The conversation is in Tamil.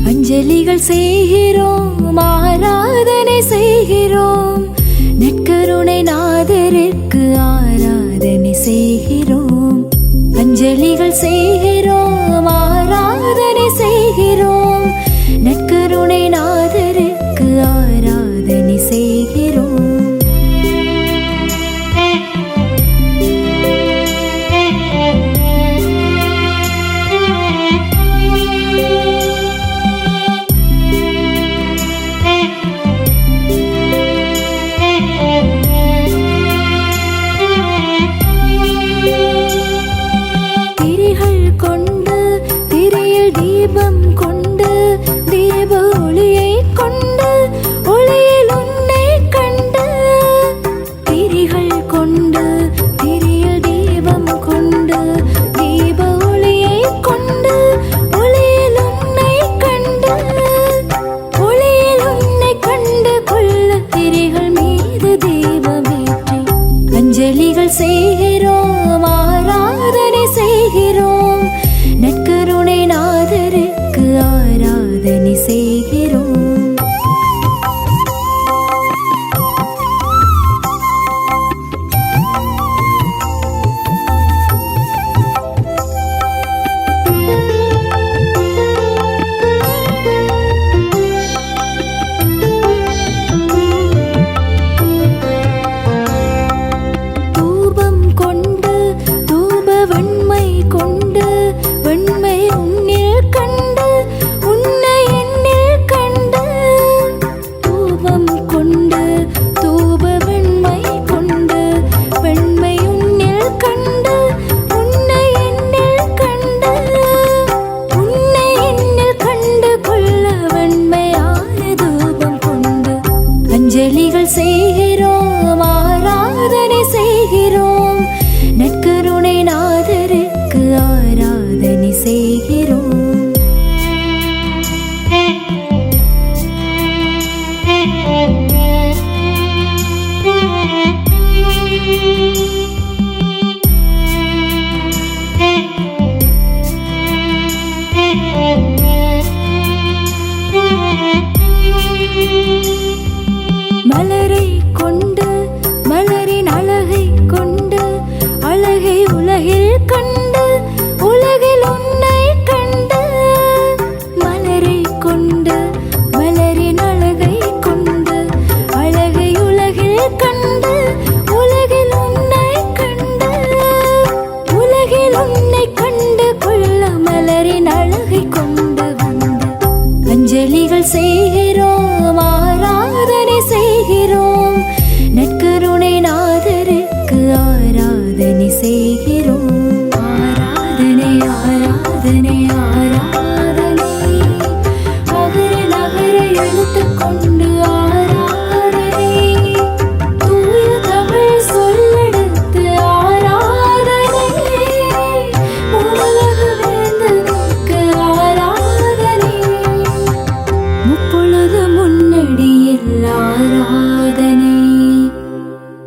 அஞ்சலிகள் செய்கிறோம், ஆராதனை செய்கிறோம், நற்கருணை நாதருக்கு ஆராதனை செய்கிறோம். அஞ்சலிகள் செய்கிறோம், ஆராதனை செய்கிறோம், நற்கருணை நாதருக்கு ஆராதனை செய்கிறோம். தீபம் கொண்டு தீப ஒளியை கொண்டு ஒளியில் உன்னை கண்டு, திரிகள் கொண்டு திரியில் தீபம் கொண்டு தீப ஒளியை கொண்டு ஒளியில் உன்னை கண்டு, ஒளியில் உன்னை கண்டு கொள்ள திரிகள் மீது தீபமேற்றி அஞ்சலிகள் செய்கிறோம், ஆராதனை செய்கிறோம், நற்கருணை நாதருக்கு ஆராதனை செய்கிறோம். தூபம் கொண்டு தூப வெண்மை கொண்டு வெண்மை உன்னில் கண்டு உன்னை என்னில் கண்டு, தூபம் கொண்டு தூப வெண்மை கொண்டு வெண்மை உன்னில் கண்டு உன்னை என்னில் கண்டு, உன்னை என்னில் கண்டு கொள்ள வெண்மையான தூபம் கொண்டு அஞ்சலிகள் செய்கிறோம், ஆராதனை செய்கிறோம், நற்கருணை நாதருக்கு ஆராதனை செய்கிறோம். மலரை கொண்டு மலரின் அழகை கொண்டு அழகை உலகில் கண்டு உலகில் உன்னை கண்டு, மலரை கொண்டு மலரின் அழகை கொண்டு அழகை உலகில் கண்டு உலகில் உன்னை கண்டு, உலகில் உன்னை கண்டு கொள்ள மலரின் அழகை கொண்டு வந்து அஞ்சலிகள் செய்கிறோம்,